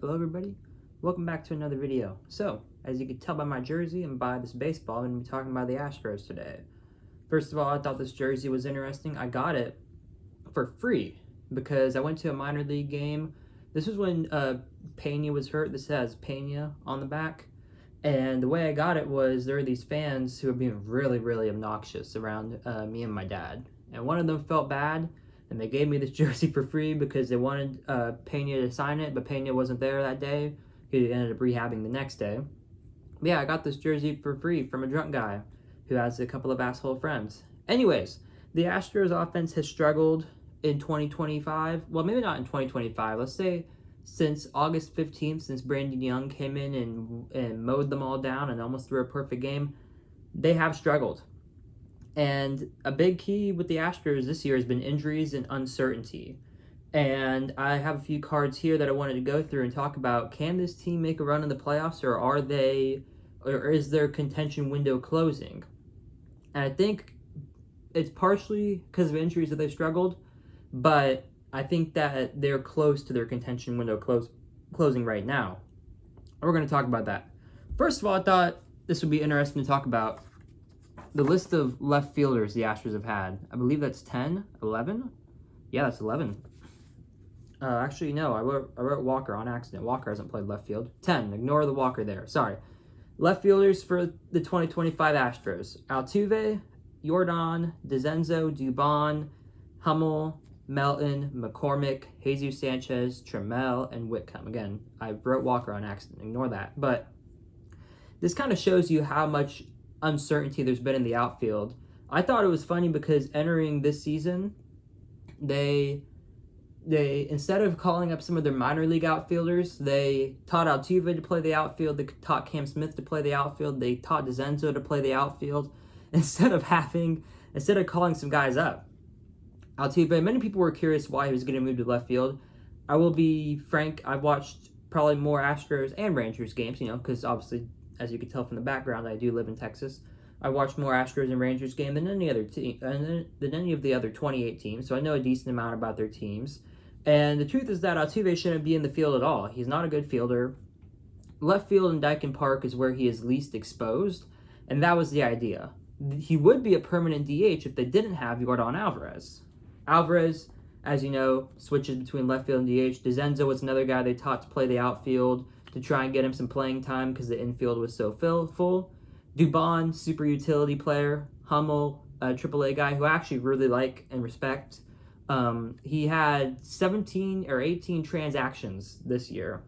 Hello everybody, welcome back to another video. So, as you can tell by my jersey and by this baseball, I'm going to be talking about the Astros today. First of all, I thought this jersey was interesting. I got it for free because I went to a minor league game. This was when Pena was hurt. This has Pena on the back. And the way I got it was there were these fans who were being really obnoxious around me and my dad. And one of them felt bad, and they gave me this jersey for free because they wanted Pena to sign it, but Pena wasn't there that day. He ended up rehabbing the next day. But yeah, I got this jersey for free from a drunk guy who has a couple of asshole friends. Anyways, the Astros offense has struggled in 2025. Well, maybe not in 2025. Let's say since August 15th, since Brandon Young came in and mowed them all down and almost threw a perfect game, they have struggled. And a big key with the Astros this year has been injuries and uncertainty. And I have a few cards here that I wanted to go through and talk about. Can this team make a run in the playoffs, or is their contention window closing? And I think it's partially because of injuries that they've struggled, but I think that they're close to their contention window closing right now. We're going to talk about that. First of all, I thought this would be interesting to talk about the list of left fielders the Astros have had. I believe that's 10, 11? Yeah, that's 11. Actually, no, I wrote Walker on accident. Walker hasn't played left field. 10, ignore the Walker there, sorry. Left fielders for the 2025 Astros: Altuve, Jordan, DeZenzo, Dubon, Hummel, Melton, McCormick, Jesus Sanchez, Trammell, and Whitcomb. Again, I wrote Walker on accident, ignore that. But this kind of shows you how much uncertainty there's been in the outfield. I thought it was funny because entering this season, they instead of calling up some of their minor league outfielders, they taught Altuve to play the outfield, they taught Cam Smith to play the outfield, they taught DeZenzo to play the outfield, instead of calling some guys up. Altuve, many people were curious why he was going to move to left field. I will be frank, I've watched probably more Astros and Rangers games, because obviously, as you can tell from the background, I do live in Texas. I watched more Astros and Rangers game than any other team, than any of the other 28 teams, so I know a decent amount about their teams. And the truth is that Altuve shouldn't be in the field at all. He's not a good fielder. Left field in Dyken Park is where he is least exposed, and that was the idea. He would be a permanent DH if they didn't have Yordan Alvarez. Alvarez, as you know, switches between left field and DH. DeZenzo was another guy they taught to play the outfield to try and get him some playing time because the infield was so full. Dubon, super utility player. Hummel, a AAA guy who I actually really like and respect. He had 17 or 18 transactions this year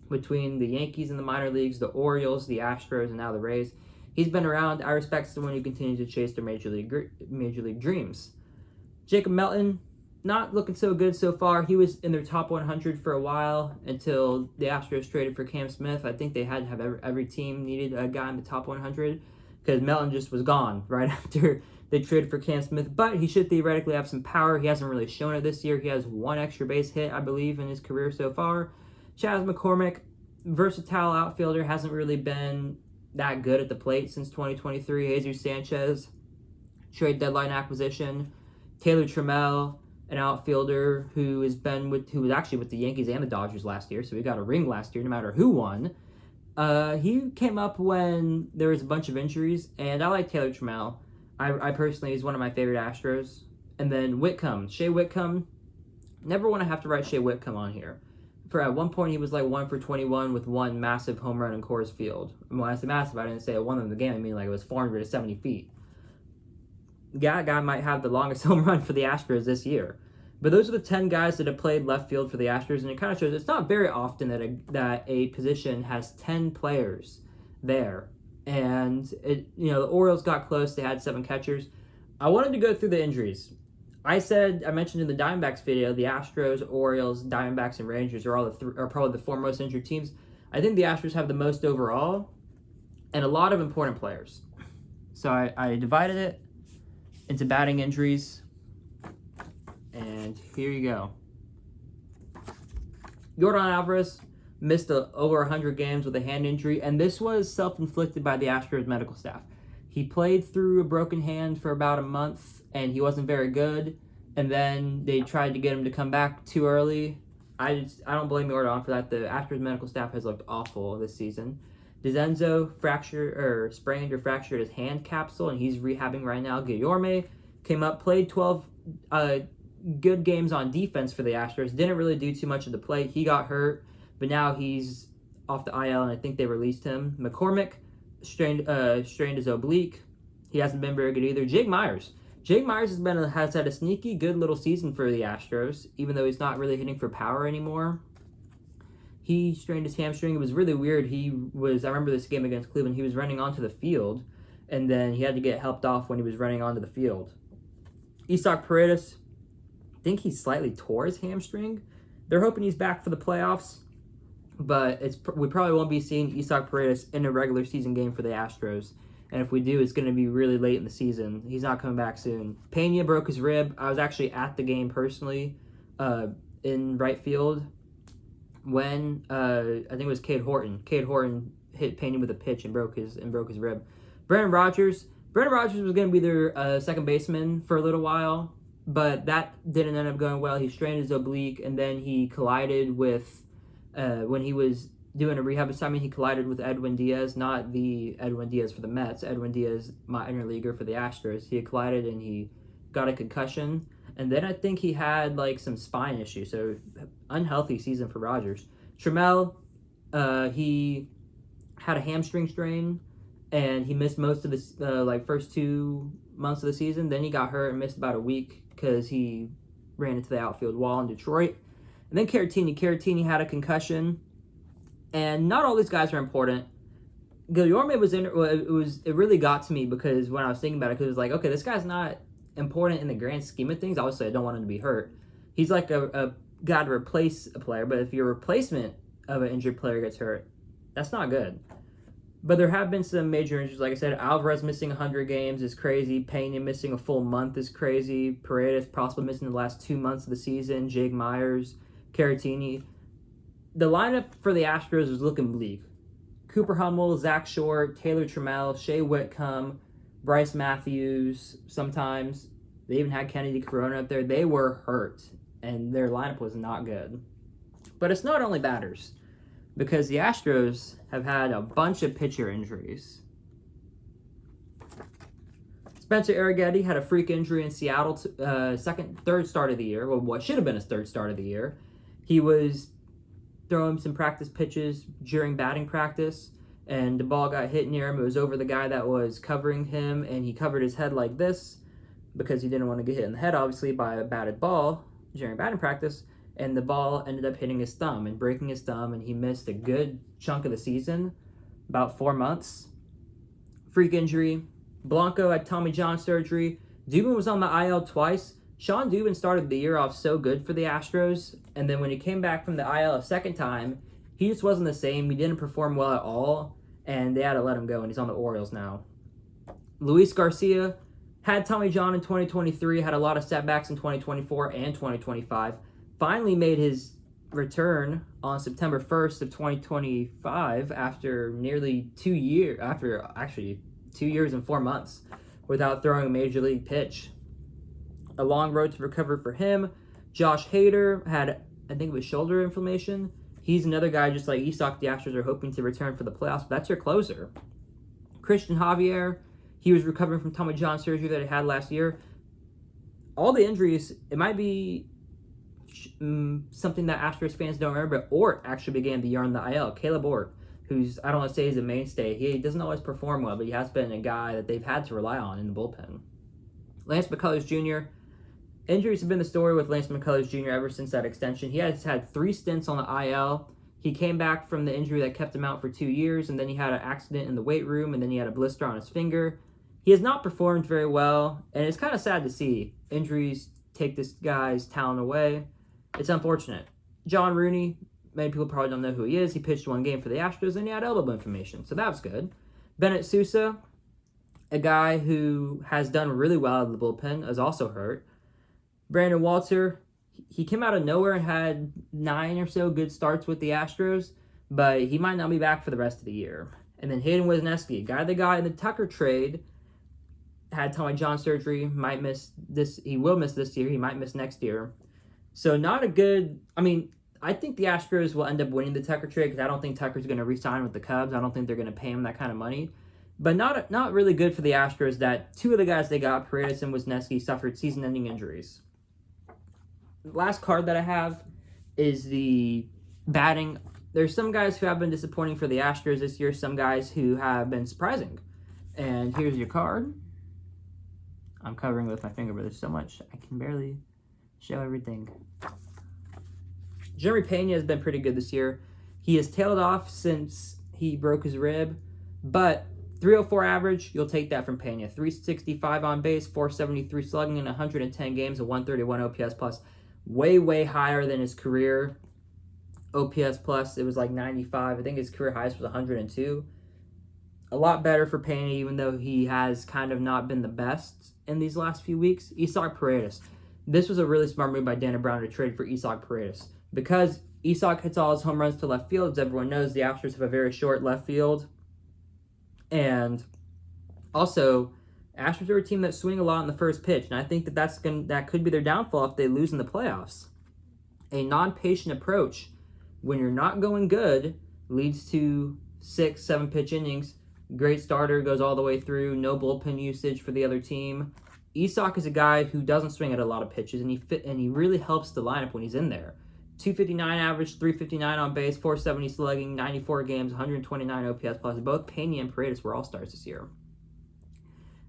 between the Yankees and the minor leagues, the Orioles, the Astros, and now the Rays. He's been around. I respect someone who continues to chase their major league dreams. Jacob Melton, not looking so good so far. He was in their top 100 for a while until the Astros traded for Cam Smith. I think they had to have every team needed a guy in the top 100 because Melton just was gone right after they traded for Cam Smith. But he should theoretically have some power. He hasn't really shown it this year. He has one extra base hit, I believe, in his career so far. Chas McCormick, versatile outfielder, hasn't really been that good at the plate since 2023. Jesus Sanchez, trade deadline acquisition. Taylor Trammell, an outfielder who was actually with the Yankees and the Dodgers last year, so he got a ring last year no matter who won. He came up when there was a bunch of injuries, and I like Taylor Trammell. I personally, he's one of my favorite Astros. And then Whitcomb, Shea Whitcomb. Never want to have to write Shea Whitcomb on here. At one point, he was like 1 for 21 with one massive home run in Coors Field. When I say massive, I didn't say it won them the game. I mean like it was 470 feet. That guy might have the longest home run for the Astros this year. But those are the 10 guys that have played left field for the Astros, and it kind of shows it's not very often that a position has 10 players there. And the Orioles got close; they had 7 catchers. I wanted to go through the injuries. I mentioned in the Diamondbacks video, the Astros, Orioles, Diamondbacks, and Rangers are probably the 4 most injured teams. I think the Astros have the most overall, and a lot of important players. So I divided it into batting injuries, and here you go. Yordan Alvarez missed over 100 games with a hand injury, and this was self-inflicted by the Astros medical staff. He played through a broken hand for about a month, and he wasn't very good, and then they tried to get him to come back too early. I don't blame Jordan for that. The Astros medical staff has looked awful this season. DeZenzo sprained or fractured his hand capsule, and he's rehabbing right now. Guillorme came up, played 12 good games on defense for the Astros. Didn't really do too much of the play. He got hurt, but now he's off the IL, and I think they released him. McCormick strained his oblique. He hasn't been very good either. Jake Myers has had a sneaky good little season for the Astros, even though he's not really hitting for power anymore. He strained his hamstring. It was really weird. I remember this game against Cleveland, he was running onto the field, and then he had to get helped off when he was running onto the field. Isaac Paredes, I think he slightly tore his hamstring. They're hoping he's back for the playoffs, but we probably won't be seeing Isaac Paredes in a regular season game for the Astros. And if we do, it's going to be really late in the season. He's not coming back soon. Pena broke his rib. I was actually at the game personally in right field when I think it was Cade Horton. Cade Horton hit Pena with a pitch and broke his rib. Brendan Rodgers was going to be their second baseman for a little while, but that didn't end up going well. He strained his oblique, and then he collided with when he was doing a rehab assignment, he collided with Edwin Diaz, not the Edwin Diaz for the Mets, Edwin Diaz, minor leaguer for the Astros. He collided and he got a concussion. And then I think he had like some spine issues, so unhealthy season for Rodgers. Trammell, he had a hamstring strain, and he missed most of the first 2 months of the season. Then he got hurt and missed about a week because he ran into the outfield wall in Detroit. And then Caratini had a concussion. And not all these guys are important. Guillorme was in. It really got to me because when I was thinking about it, because it was like, okay, this guy's not important in the grand scheme of things. Obviously, I don't want him to be hurt. He's like a guy to replace a player, but if your replacement of an injured player gets hurt, that's not good. But there have been some major injuries. Like I said, Alvarez missing 100 games is crazy. Pena missing a full month is crazy. Paredes possibly missing the last 2 months of the season. Jake Myers, Caratini. The lineup for the Astros was looking bleak. Cooper Hummel, Zach Short, Taylor Trammell, Shea Whitcomb, Bryce Matthews sometimes. They even had Kennedy Corona up there. They were hurt, and their lineup was not good. But it's not only batters, because the Astros have had a bunch of pitcher injuries. Spencer Arrighetti had a freak injury in Seattle, third start of the year. Well, what should have been his third start of the year. He was throwing some practice pitches during batting practice, and the ball got hit near him. It was over the guy that was covering him, and he covered his head like this because he didn't want to get hit in the head, obviously, by a batted ball during batting practice, and the ball ended up hitting his thumb and breaking his thumb, and he missed a good chunk of the season, about 4 months. Freak injury. Blanco had Tommy John surgery. Dubin was on the IL twice. Sean Dubin started the year off so good for the Astros, and then when he came back from the IL a second time, he just wasn't the same. He didn't perform well at all, and they had to let him go, and he's on the Orioles now. Luis Garcia had Tommy John in 2023, had a lot of setbacks in 2024 and 2025, finally made his return on September 1st of 2025 after nearly 2 years, after actually 2 years and 4 months without throwing a major league pitch. A long road to recover for him. Josh Hader had, I think it was shoulder inflammation. He's another guy just like Isak. The Astros are hoping to return for the playoffs. But that's your closer. Christian Javier, he was recovering from Tommy John surgery that he had last year. All the injuries, it might be something that Astros fans don't remember, but Ort actually began the year on the IL. Caleb Ort, who's, I don't want to say he's a mainstay. He doesn't always perform well, but he has been a guy that they've had to rely on in the bullpen. Lance McCullers Jr., injuries have been the story with Lance McCullers Jr. ever since that extension. He has had 3 stints on the IL. He came back from the injury that kept him out for 2 years, and then he had an accident in the weight room, and then he had a blister on his finger. He has not performed very well, and it's kind of sad to see injuries take this guy's talent away. It's unfortunate. John Rooney, many people probably don't know who he is. He pitched 1 game for the Astros, and he had elbow inflammation, so that was good. Bennett Sousa, a guy who has done really well out of the bullpen, is also hurt. Brandon Walter, he came out of nowhere and had 9 or so good starts with the Astros, but he might not be back for the rest of the year. And then Hayden Wesneski, a guy they got in the Tucker trade, had Tommy John surgery, might miss this. He will miss this year. He might miss next year. So not a good, I think the Astros will end up winning the Tucker trade because I don't think Tucker's going to re-sign with the Cubs. I don't think they're going to pay him that kind of money. But not really good for the Astros that two of the guys they got, Paredes and Wisniewski, suffered season-ending injuries. The last card that I have is the batting. There's some guys who have been disappointing for the Astros this year, some guys who have been surprising. And here's your card. I'm covering with my finger, but there's so much I can barely show everything. Jeremy Pena has been pretty good this year. He has tailed off since he broke his rib, but 304 average, you'll take that from Pena. 365 on base, 473 slugging in 110 games, a 131 OPS plus. Way, way higher than his career OPS plus. It was like 95. I think his career highest was 102. A lot better for Pena, even though he has kind of not been the best in these last few weeks. Isak Paredes. This was a really smart move by Dana Brown to trade for Isak Paredes. Because Isak hits all his home runs to left field, as everyone knows, the Astros have a very short left field. And also, Astros are a team that swing a lot in the first pitch, and I think that could be their downfall if they lose in the playoffs. A non-patient approach, when you're not going good, leads to 6-7 pitch innings. Great starter, goes all the way through, no bullpen usage for the other team. Isak is a guy who doesn't swing at a lot of pitches, and he really helps the lineup when he's in there. 259 average, 359 on base, 470 slugging, 94 games, 129 OPS plus. Both Pena and Paredes were all-stars this year.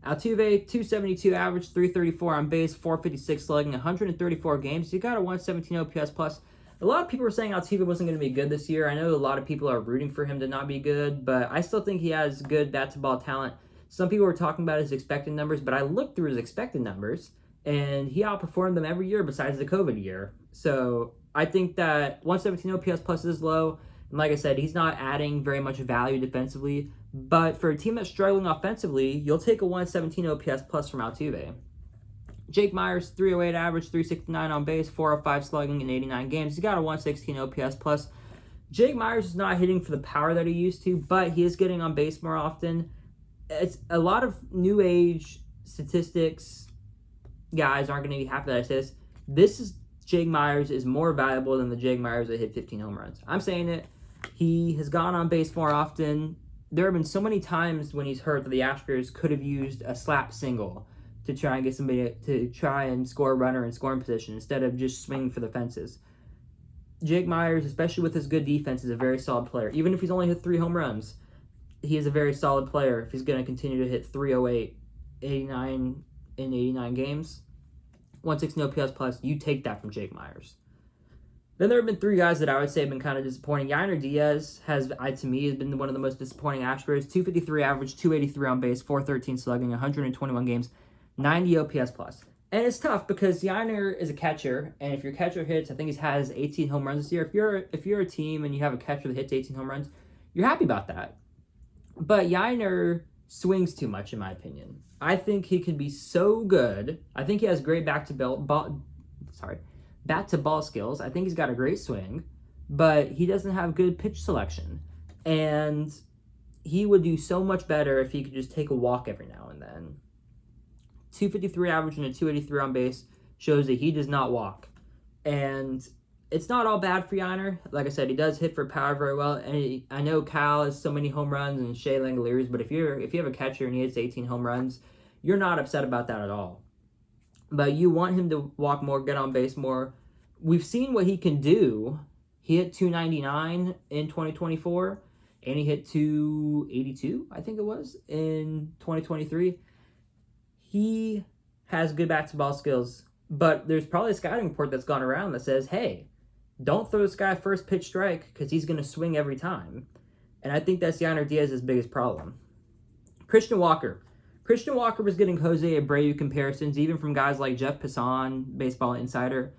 Altuve, 272 average, 334 on base, 456 slugging, 134 games. He got a 117 OPS plus. A lot of people were saying Altuve wasn't going to be good this year. I know a lot of people are rooting for him to not be good, but I still think he has good bat-to-ball talent. Some people were talking about his expected numbers, but I looked through his expected numbers, and he outperformed them every year besides the COVID year. So I think that 117 OPS plus is low. And like I said, he's not adding very much value defensively. But for a team that's struggling offensively, you'll take a 117 OPS plus from Altuve. Jake Myers, 308 average, 369 on base, 405 slugging in 89 games. He's got a 116 OPS plus. Jake Myers is not hitting for the power that he used to, but he is getting on base more often. It's a lot of new age statistics. Guys aren't going to be happy that I say this. Jake Myers is more valuable than the Jake Myers that hit 15 home runs. I'm saying it. He has gone on base more often. There have been so many times when he's hurt that the Astros could have used a slap single to try and get somebody to try and score a runner in scoring position instead of just swinging for the fences. Jake Myers, especially with his good defense, is a very solid player. Even if he's only hit 3 home runs, he is a very solid player if he's going to continue to hit 308, 89 in 89 games. 116 OPS plus, you take that from Jake Myers. Then there have been 3 guys that I would say have been kind of disappointing. Yainer Diaz to me, has been one of the most disappointing Astros. 253 average, 283 on base, 413 slugging, 121 games, 90 OPS plus. And it's tough because Yainer is a catcher, and if your catcher hits, I think he has 18 home runs this year. If you're a team and you have a catcher that hits 18 home runs, you're happy about that. But Yainer swings too much, in my opinion. I think he could be so good. I think he has great bat-to-ball skills. I think he's got a great swing, but he doesn't have good pitch selection. And he would do so much better if he could just take a walk every now and then. 253 average and a 283 on base shows that he does not walk. And it's not all bad for Yainer. Like I said, he does hit for power very well. And I know Cal has so many home runs and Shea Langoliers, but if you have a catcher and he hits 18 home runs, you're not upset about that at all. But you want him to walk more, get on base more. We've seen what he can do. He hit 299 in 2024, and he hit 282, I think it was, in 2023. He has good bat-to-ball skills, but there's probably a scouting report that's gone around that says, hey, don't throw this guy first pitch strike because he's going to swing every time. And I think that's Yainer Diaz's biggest problem. Christian Walker. Christian Walker was getting Jose Abreu comparisons, even from guys like Jeff Passan, Baseball Insider.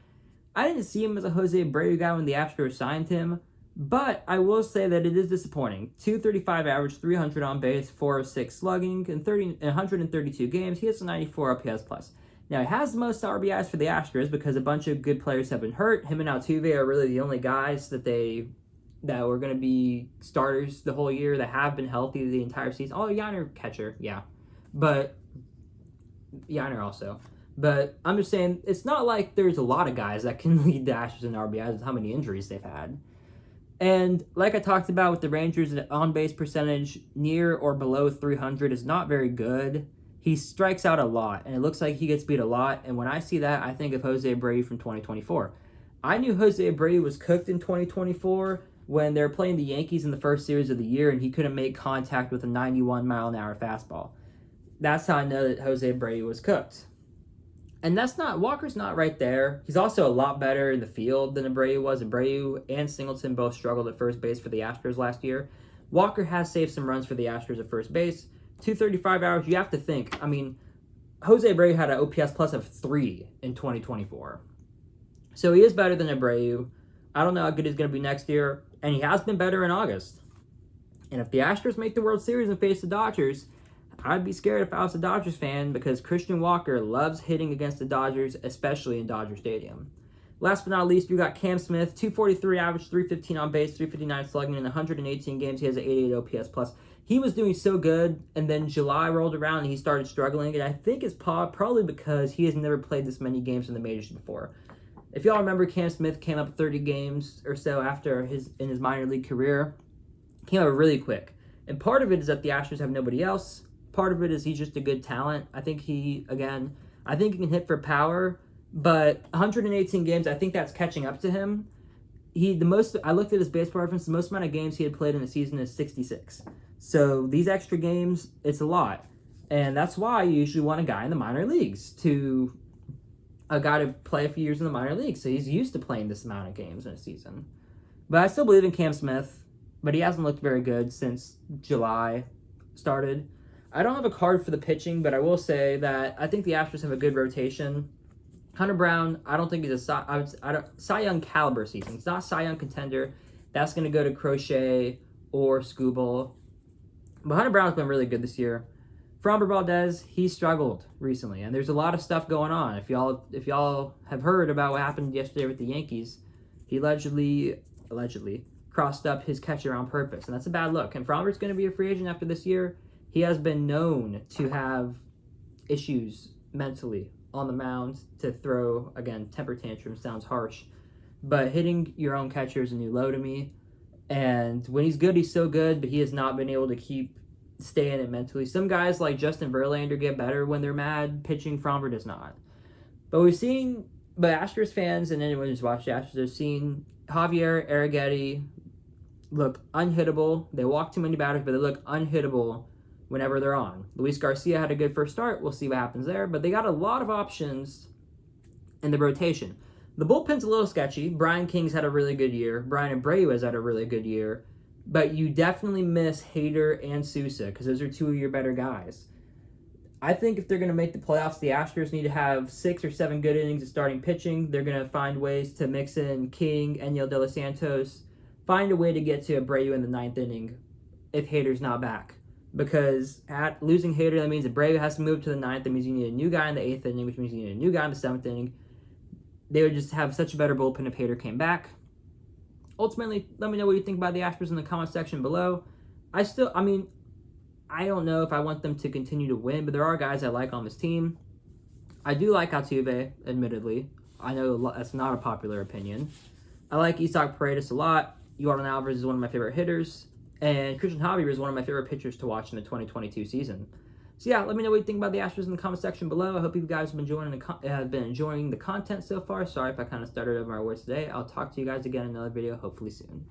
I didn't see him as a Jose Abreu guy when the Astros signed him, but I will say that it is disappointing. 235 average, 300 on base, 406 slugging, in 132 games. He has a 94 OPS plus. Now, he has the most RBIs for the Astros because a bunch of good players have been hurt. Him and Altuve are really the only guys that were going to be starters the whole year that have been healthy the entire season. Oh, Yainer catcher, yeah. But Yainer also. But I'm just saying, it's not like there's a lot of guys that can lead the Astros in RBIs with how many injuries they've had. And like I talked about with the Rangers, an on-base percentage near or below 300 is not very good. He strikes out a lot, and it looks like he gets beat a lot. And when I see that, I think of Jose Abreu from 2024. I knew Jose Abreu was cooked in 2024 when they were playing the Yankees in the first series of the year, and he couldn't make contact with a 91-mile-an-hour fastball. That's how I know that Jose Abreu was cooked. And Walker's not right there. He's also a lot better in the field than Abreu was. Abreu and Singleton both struggled at first base for the Astros last year. Walker has saved some runs for the Astros at first base. 235 hours, you have to think. I mean, Jose Abreu had an OPS plus of 3 in 2024. So he is better than Abreu. I don't know how good he's going to be next year. And he has been better in August. And if the Astros make the World Series and face the Dodgers, I'd be scared if I was a Dodgers fan because Christian Walker loves hitting against the Dodgers, especially in Dodger Stadium. Last but not least, you got Cam Smith, 243 average, 315 on base, 359 slugging. In 118 games, he has an 88 OPS plus. He was doing so good, and then July rolled around and he started struggling. And I think it's probably because he has never played this many games in the majors before. If y'all remember, Cam Smith came up 30 games or so after in his minor league career. Came up really quick. And part of it is that the Astros have nobody else. Part of it is he's just a good talent. I think he can hit for power, but 118 games, I think that's catching up to him. I looked at his baseball reference, the most amount of games he had played in a season is 66. So these extra games, it's a lot. And that's why you usually want a guy in the minor leagues a guy to play a few years in the minor leagues. So he's used to playing this amount of games in a season. But I still believe in Cam Smith, but he hasn't looked very good since July started. I don't have a card for the pitching, but I will say that I think the Astros have a good rotation. Hunter Brown, I don't think he's Cy Young caliber season. It's not Cy Young contender. That's going to go to Crochet or Skubal. But Hunter Brown's been really good this year. Framber Valdez, he struggled recently, and there's a lot of stuff going on. If y'all have heard about what happened yesterday with the Yankees, he allegedly crossed up his catcher on purpose, and that's a bad look. And Framber's going to be a free agent after this year. He has been known to have issues mentally on the mound, to throw, again, temper tantrum sounds harsh, but hitting your own catcher is a new low to me. And when he's good, he's so good, but he has not been able to keep staying it mentally. Some guys like Justin Verlander get better when they're mad. Pitching, Framber does not. But Astros fans and anyone who's watched the Astros have seen Javier Arrighetti look unhittable. They walk too many batters, but they look unhittable whenever they're on. Luis Garcia had a good first start. We'll see what happens there. But they got a lot of options in the rotation. The bullpen's a little sketchy. Brian King's had a really good year. Brian Abreu has had a really good year. But you definitely miss Hader and Sousa because those are two of your better guys. I think if they're going to make the playoffs, the Astros need to have 6 or 7 good innings of starting pitching. They're going to find ways to mix in King, Enyel De Los Santos, find a way to get to Abreu in the 9th inning if Hader's not back. Because losing Hader, that means Abreu has to move to the 9th. That means you need a new guy in the 8th inning, which means you need a new guy in the 7th inning. They would just have such a better bullpen if Hader came back. Ultimately, let me know what you think about the Astros in the comment section below. I don't know if I want them to continue to win, but there are guys I like on this team. I do like Altuve, admittedly. I know that's not a popular opinion. I like Isaac Paredes a lot. Yordan Alvarez is one of my favorite hitters. And Christian Javier is one of my favorite pitchers to watch in the 2022 season. So yeah, let me know what you think about the Astros in the comment section below. I hope you guys have been enjoying the content so far. Sorry if I kind of stuttered over my words today. I'll talk to you guys again in another video, hopefully soon.